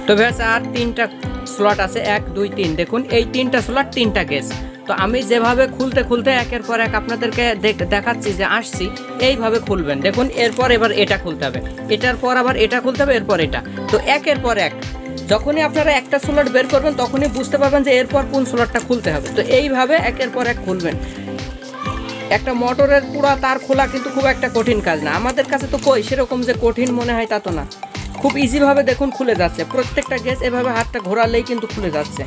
তো ভিউয়ার্স আর 3টা স্লট আছে, 1 2 3। দেখুন এই 3টা স্লট 3টা গেজ। তো আমি যেভাবে খুলতে খুলতে একের পর এক আপনাদেরকে দেখাচ্ছি যে আসছি, এইভাবে খুলবেন। দেখুন এরপর এবার এটা খুলতে হবে, এটার পর আবার এটা খুলতে হবে, এরপর এটা। তো একের পর এক যখনই আপনারা একটা স্লট বের করবেন তখনই বুঝতে পারবেন যে এরপর কোন স্লটটা খুলতে হবে। তো এইভাবে একের পর এক খুলবেন। একটা মোটরের পুরো তার খোলা কিন্তু খুব একটা কঠিন কাজ না, আমাদের কাছে তো কই সেরকম যে কঠিন মনে হয় তা তো না, খুব ইজিভাবে দেখুন খুলে যাচ্ছে। প্রত্যেকটা গেজ এভাবে হাতটা ঘোরালেই কিন্তু খুলে যাচ্ছে।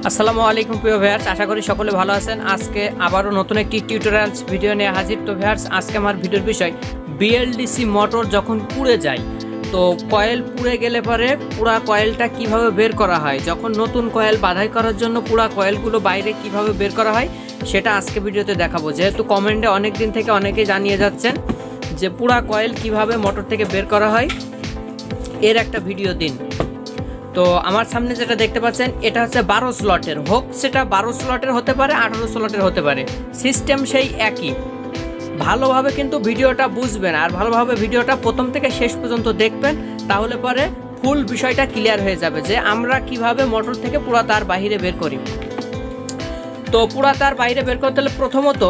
আসসালামু আলাইকুম প্রিয় ভিউয়ার্স, আশা করি সকলে ভালো আছেন। আজকে আবারও নতুন একটি টিউটোরিয়ালস ভিডিও নিয়ে হাজির। তো ভিউয়ার্স আজকে আমার ভিডিওর বিষয় BLDC মোটর যখন পুড়ে যায়, তো কয়েল পুড়ে গেলে পরে পুরা কয়েলটা কিভাবে বের করা হয়, যখন নতুন কয়েল বাঁধাই করার জন্য পুরা কয়েলগুলো বাইরে কিভাবে বের করা হয় সেটা আজকে ভিডিওতে দেখাবো। যেহেতু কমেন্টে অনেক দিন থেকে অনেকেই জানিয়ে যাচ্ছেন যে পুরা কয়েল কিভাবে মোটর থেকে বের করা হয়, এর একটা ভিডিও দিন। তো আমার সামনে যেটা দেখতে পাচ্ছেন এটা হচ্ছে 12 স্লটের, হোক সেটা 12 স্লটের হতে পারে, 18 স্লটের হতে পারে, সিস্টেম সেই একই। ভালোভাবে কিন্তু ভিডিওটা বুঝবেন আর ভালোভাবে ভিডিওটা প্রথম থেকে শেষ পর্যন্ত দেখবেন, তাহলে পরে ফুল বিষয়টা ক্লিয়ার হয়ে যাবে যে আমরা কিভাবে মোটর থেকে পুরা তার বাইরে বের করি। তো পুরা তার বাইরে বের করতে হলে প্রথমত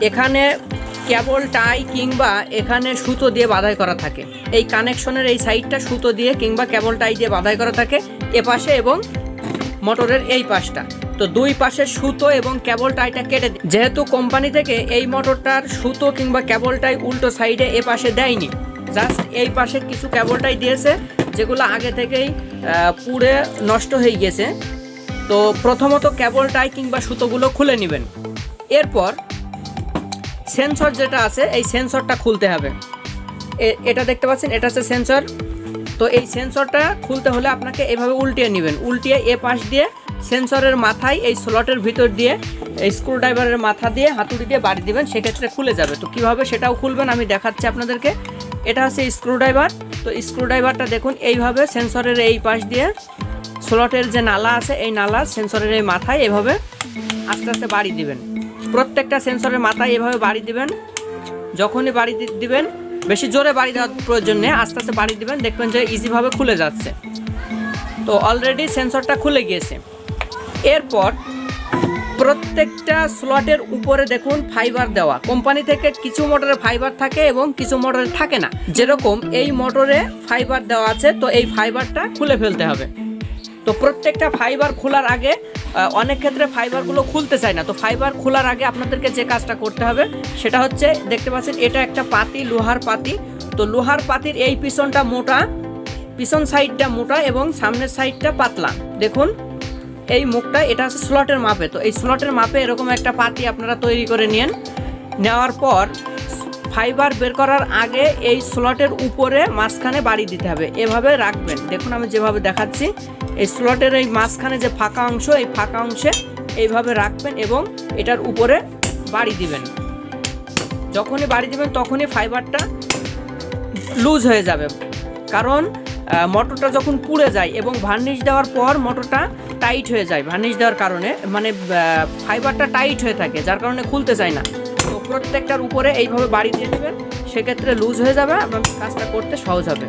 এখানে কেবল টাই কিংবা এখানে সুতো দিয়ে বাঁধাই করা থাকে, এই কানেকশনের এই সাইডটা সুতো দিয়ে কিংবা কেবল টাই দিয়ে বাঁধাই করা থাকে এপাশে এবং মোটরের এই পাশটা। তো দুই পাশের সুতো এবং কেবল টাইটা কেটে, যেহেতু কোম্পানি থেকে এই মোটরটার সুতো কিংবা কেবল টাই উল্টো সাইডে এ পাশে দেয়নি, জাস্ট এই পাশে কিছু কেবল টাই দিয়েছে যেগুলো আগে থেকেই পুড়ে নষ্ট হয়ে গেছে। তো প্রথমত কেবল টাই কিংবা সুতোগুলো খুলে নেবেন। এরপর সেন্সর যেটা আছে এই সেন্সরটা খুলতে হবে। এটা দেখতে পাচ্ছেন, এটা হচ্ছে সেন্সর। তো এই সেন্সরটা খুলতে হলে আপনাকে এভাবে উল্টিয়ে নেবেন, উল্টিয়ে এ পাশ দিয়ে সেন্সরের মাথায় এই স্লটের ভিতর দিয়ে এই স্ক্রুড্রাইভারের মাথা দিয়ে হাতুড়ি দিয়ে বাড়ি দিবেন, সেক্ষেত্রে খুলে যাবে। তো কিভাবে সেটাও খুলবেন আমি দেখাচ্ছি আপনাদেরকে। এটা হচ্ছে স্ক্রুড্রাইভার। তো স্ক্রুড্রাইভারটা দেখুন এইভাবে সেন্সরের এই পাশ দিয়ে স্লটের যে নালা আছে এই নালা সেন্সরের এই মাথায় এভাবে আস্তে আস্তে বাড়ি দিবেন। প্রত্যেকটা সেন্সরের মাথায় এভাবে বাড়ি দিবেন। যখনই বাড়ি দিবেন, বেশি জোরে বাড়ি দেওয়ার প্রয়োজন নেই, আস্তে আস্তে বাড়ি দিবেন, দেখবেন যে ইজিভাবে খুলে যাচ্ছে। তো অলরেডি সেন্সরটা খুলে গিয়েছে। এরপর প্রত্যেকটা স্লটের উপরে দেখুন ফাইবার দেওয়া, কোম্পানি থেকে কিছু মোটরে ফাইবার থাকে এবং কিছু মোটরে থাকে না। যেরকম এই মোটরে ফাইবার দেওয়া আছে, তো এই ফাইবারটা খুলে ফেলতে হবে। তো প্রত্যেকটা ফাইবার খোলার আগে অনেক ক্ষেত্রে ফাইবারগুলো খুলতে চায় না, তো ফাইবার খোলার আগে আপনাদেরকে যে কাজটা করতে হবে সেটা হচ্ছে, দেখতে পাচ্ছেন এটা একটা পাতি, লোহার পাতি। তো লোহার পাতির এই পিছনটা মোটা, পিছন সাইডটা মোটা এবং সামনের সাইডটা পাতলা। দেখুন এই মুখটা, এটা হচ্ছে স্লটের মাপে। তো এই স্লটের মাপে এরকম একটা পাতি আপনারা তৈরি করে নিন। নেওয়ার পর ফাইবার বের করার আগে এই স্লটের উপরে মাঝখানে বাড়ি দিতে হবে, এভাবে রাখবেন। দেখুন আমি যেভাবে দেখাচ্ছি, এই স্লটের এই মাঝখানে যে ফাঁকা অংশ, এই ফাঁকা অংশে এইভাবে রাখবেন এবং এটার উপরে বাড়ি দিবেন। যখনই বাড়ি দিবেন তখনই ফাইবারটা লুজ হয়ে যাবে, কারণ মোটরটা যখন পুড়ে যায় এবং ভার্নিশ দেওয়ার পর মোটরটা টাইট হয়ে যায়, ভার্নিশ দেওয়ার কারণে মানে ফাইবারটা টাইট হয়ে থাকে, যার কারণে খুলতে চায় না। তো প্রত্যেকটার উপরে এইভাবে বাড়ি দিয়ে নেবেন, সেক্ষেত্রে লুজ হয়ে যাবে এবং কাজটা করতে সহজ হবে।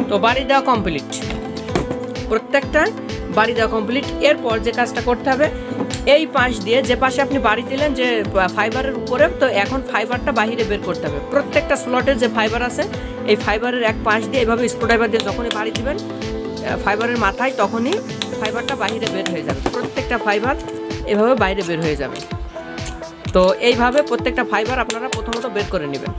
তো বাড়ি দেওয়া কমপ্লিট, প্রত্যেকটা বাড়ি দেওয়া কমপ্লিট। এরপর যে কাজটা করতে হবে, এই পাশ দিয়ে যে পাশে আপনি বাড়ি দিলেন যে ফাইবারের উপরে, তো এখন ফাইবারটা বাইরে বের করতে হবে। প্রত্যেকটা স্লটের যে ফাইবার আছে এই ফাইবারের এক পাশ দিয়ে এভাবে স্ক্রুড্রাইভার দিয়ে যখনই বাড়ি দিবেন ফাইবারের মাথায়, তখনই ফাইবারটা বাইরে বের হয়ে যাবে। প্রত্যেকটা ফাইবার এভাবে বাইরে বের হয়ে যাবে। তো এইভাবে প্রত্যেকটা ফাইবার আপনারা প্রথমত বের করে নেবেন।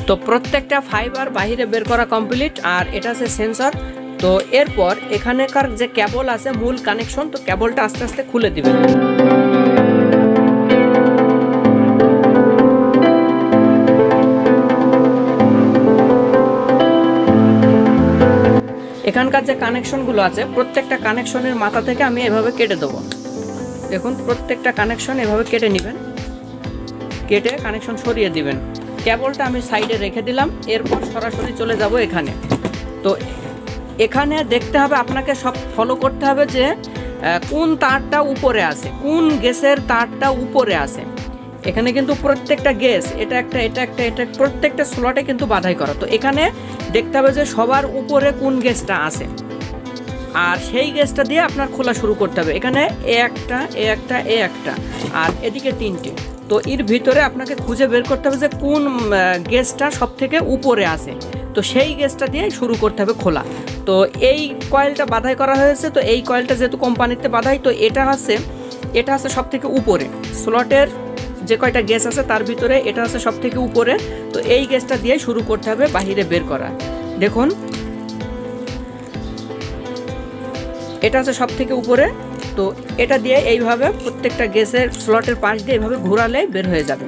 তো প্রত্যেকটা ফাইবার বাইরে বের করা কমপ্লিট। আর এটা আছে সেন্সর। তো এরপর এখানেকার যে কেবল আছে মূল কানেকশন, তো কেবলটা আস্তে আস্তে খুলে দিবেন। এখানকার যে কানেকশনগুলো আছে প্রত্যেকটা কানেকশনের মাথা থেকে আমি এভাবে কেটে দেবো। দেখুন প্রত্যেকটা কানেকশন এভাবে কেটে নেবেন, কেটে কানেকশন সরিয়ে দিবেন। কেবলটা আমি সাইডে রেখে দিলাম। এরপর সরাসরি চলে যাব এখানে। তো এখানে দেখতে হবে, আপনাকে সব ফলো করতে হবে যে কোন তারটা উপরে আছে, কোন গ্যাসের তারটা উপরে আছে। এখানে কিন্তু প্রত্যেকটা গ্যাস এটা প্রত্যেকটা স্লটে কিন্তু বাধাই করা। তো এখানে দেখতে হবে যে সবার উপরে কোন গ্যাসটা আছে, আর সেই গ্যাসটা দিয়ে আপনার খোলা শুরু করতে হবে। এখানে এ একটা আর এদিকে 3টে। তো এর ভিতরে আপনাকে খুঁজে বের করতে হবে যে কোন গ্যাসটা সব থেকে উপরে আছে। তো সেই গ্যাসটা দিয়ে শুরু করতে হবে খোলা। তো এই কয়েলটা বাধাই করা হয়েছে। তো এই কয়েলটা যেহেতু কোম্পানিতে বাধাই, তো এটা আছে সব থেকে উপরে স্লটের যে কয়টা গ্যাস আছে তার ভিতরে এটা আছে সব থেকে উপরে। তো এই গ্যাসটা দিয়ে শুরু করতে হবে বাহিরে বের করা। দেখুন এটা আছে সব থেকে উপরে। তো এটা দিয়ে এইভাবে প্রত্যেকটা গ্যাসের স্লটের পাশ দিয়ে এইভাবে ঘোরালে বের হয়ে যাবে।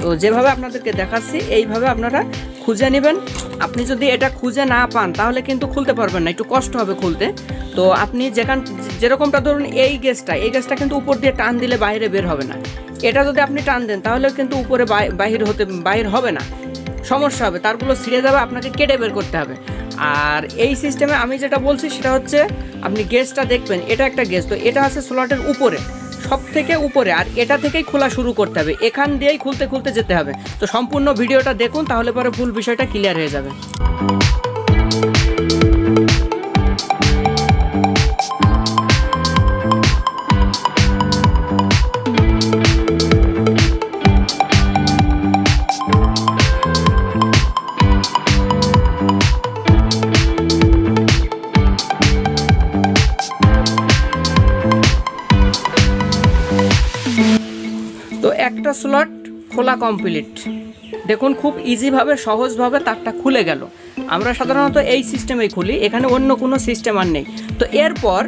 তো যেভাবে আপনাদেরকে দেখাচ্ছি এইভাবে আপনারা খুঁজে নেবেন। আপনি যদি এটা খুঁজে না পান তাহলে কিন্তু খুলতে পারবেন না, একটু কষ্ট হবে খুলতে। তো আপনি যেরকমটা ধরুন এই গ্যাসটা কিন্তু উপর দিয়ে টান দিলে বাইরে বের হবে না। এটা যদি আপনি টান দেন তাহলে কিন্তু উপরে বাহির হবে না, সমস্যা হবে, তারগুলো ছিঁড়ে যাবে, আপনাকে কেটে বের করতে হবে। আর এই সিস্টেমে আমি যেটা বলছি সেটা হচ্ছে আপনি গ্যাসটা দেখবেন, এটা একটা গ্যাস। তো এটা আছে স্লটের উপরে, সব থেকে উপরে, আর এটা থেকেই খোলা শুরু করতে হবে। এখান দিয়েই খুলতে যেতে হবে। তো সম্পূর্ণ ভিডিওটা দেখুন, তাহলে পরে ফুল বিষয়টা ক্লিয়ার হয়ে যাবে। তো একটা স্লট খোলা কমপ্লিট। দেখুন খুব ইজিভাবে সহজভাবে তারটা খুলে গেল। আমরা সাধারণত এই সিস্টেমেই খুলি, এখানে অন্য কোনো সিস্টেম আর নেই। তো এরপর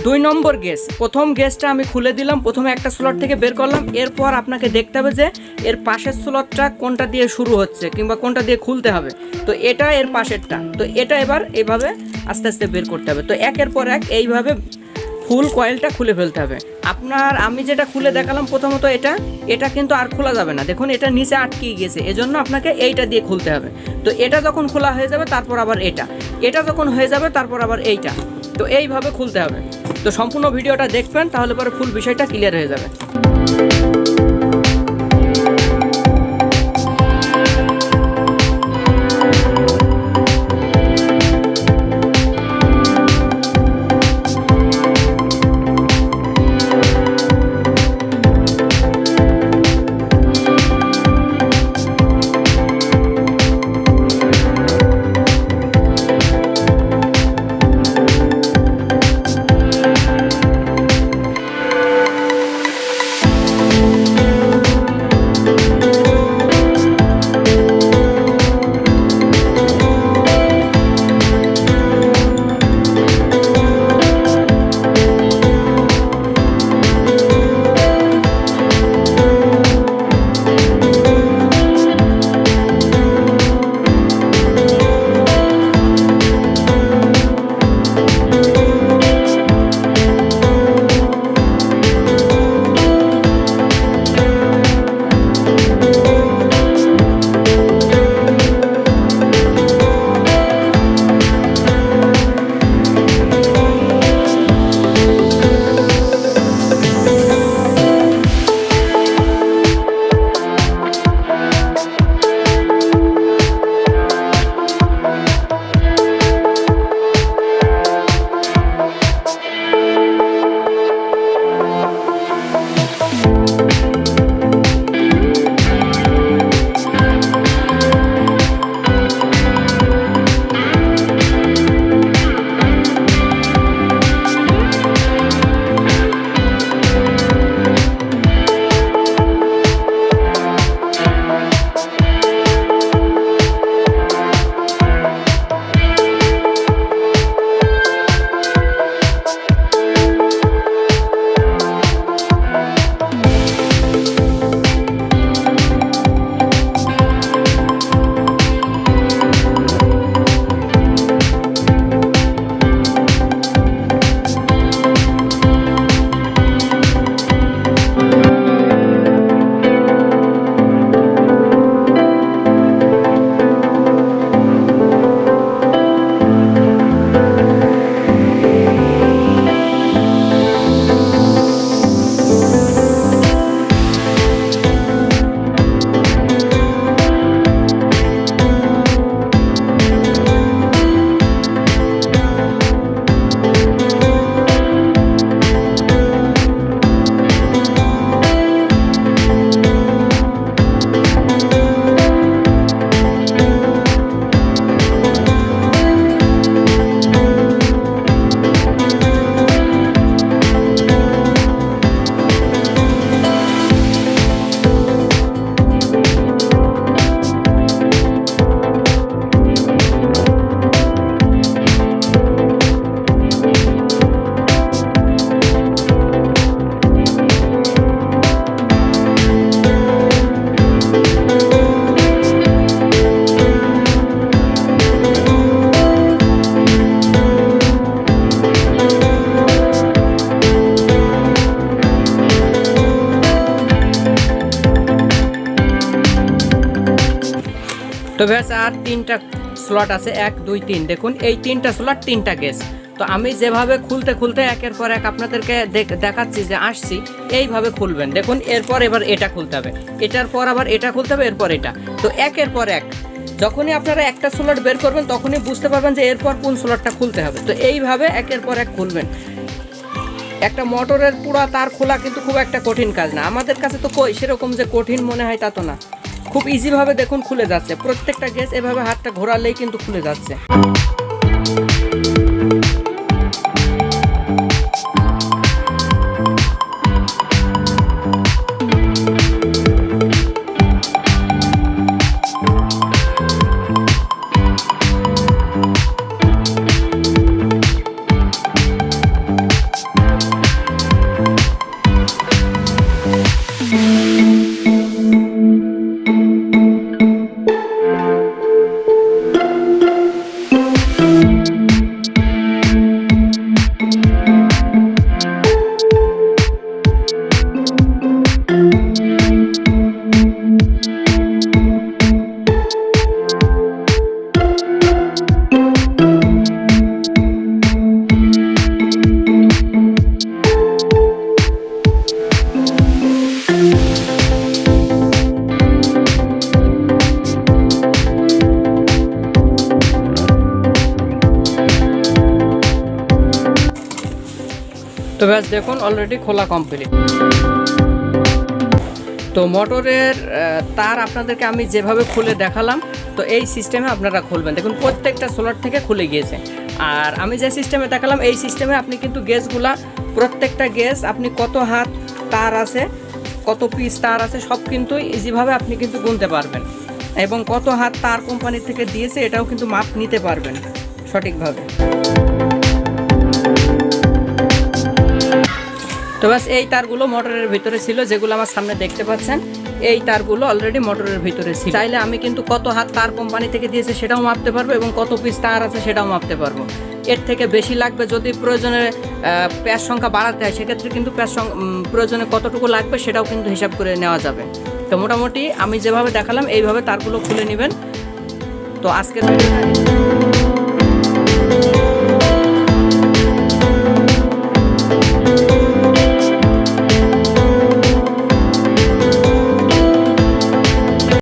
2 নম্বর গ্যাস, প্রথম গ্যাসটা আমি খুলে দিলাম, প্রথমে একটা স্লট থেকে বের করলাম। এরপর আপনাকে দেখতে হবে যে এর পাশের স্লটটা কোনটা দিয়ে শুরু হচ্ছে কিংবা কোনটা দিয়ে খুলতে হবে। তো এটা এর পাশেরটা। তো এটা এবার এইভাবে আস্তে আস্তে বের করতে হবে। তো একের পর এক এইভাবে ফুল কয়েলটা খুলে ফেলতে হবে। আমি যেটা খুলে দেখালাম প্রথমত এটা কিন্তু আর খোলা যাবে না। দেখুন এটা নিচে আটকে গেছে, এজন্য আপনাকে এইটা দিয়ে খুলতে হবে। তো এটা যখন খোলা হয়ে যাবে তারপর আবার এটা যখন হয়ে যাবে তারপর আবার এইটা। তো এইভাবে খুলতে হবে। তো সম্পূর্ণ ভিডিওটা দেখবেন, তাহলে পরে ফুল বিষয়টা ক্লিয়ার হয়ে যাবে। ভিউয়ার্স আর 3টা স্লট আছে, 1 2 3। দেখুন এই 3টা স্লট 3টা গেজ। তো আমি যেভাবে খুলতে খুলতে একের পর এক আপনাদেরকে দেখাচ্ছি যে আসছি, এইভাবে খুলবেন। দেখুন এরপর এবার এটা খুলতে হবে, এটার পর আবার এটা খুলতে হবে, এরপর এটা। তো একের পর এক যখনই আপনারা একটা স্লট বের করবেন তখনই বুঝতে পারবেন যে এরপর কোন স্লটটা খুলতে হবে। তো এইভাবে একের পর এক খুলবেন। একটা মোটরের পুরো তার খোলা কিন্তু খুব একটা কঠিন কাজ না, আমাদের কাছে তো কই সেরকম যে কঠিন মনে হয় তা তো না, খুব ইজিভাবে দেখুন খুলে যাচ্ছে। প্রত্যেকটা গেজ এভাবে হাতটা ঘোরালেই কিন্তু খুলে যাচ্ছে। তো ব্যাস দেখুন অলরেডি খোলা কমপ্লিট। তো মোটরের তার আপনাদেরকে আমি যেভাবে খুলে দেখালাম, তো এই সিস্টেমে আপনারা খুলবেন। দেখুন প্রত্যেকটা স্লট থেকে খুলে গিয়েছে। আর আমি যে সিস্টেমে দেখালাম এই সিস্টেমে আপনি কিন্তু গেজগুলা, প্রত্যেকটা গেজ আপনি কত হাত তার আছে, কত পিস তার আছে সব কিন্তু ইজিভাবে আপনি কিন্তু গুনতে পারবেন, এবং কত হাত তার কোম্পানি থেকে দিয়েছে এটাও কিন্তু মাপ নিতে পারবেন সঠিকভাবে। তো বাস এই তারগুলো মোটরের ভিতরে ছিল, যেগুলো আমার সামনে দেখতে পাচ্ছেন এই তারগুলো অলরেডি মোটরের ভিতরে ছিল। চাইলে আমি কিন্তু কত হাত তার কোম্পানি থেকে দিয়েছে সেটাও মাপতে পারবো, এবং কত পিস তার আছে সেটাও মাপতে পারবো। এর থেকে বেশি লাগবে যদি প্রয়োজনে প্যাচ সংখ্যা বাড়াতে হয়, সেক্ষেত্রে কিন্তু প্রয়োজনে কতটুকু লাগবে সেটাও কিন্তু হিসাব করে নেওয়া যাবে। তো মোটামুটি আমি যেভাবে দেখালাম এইভাবে তারগুলো খুলে নেবেন। তো আজকের ভিডিওটা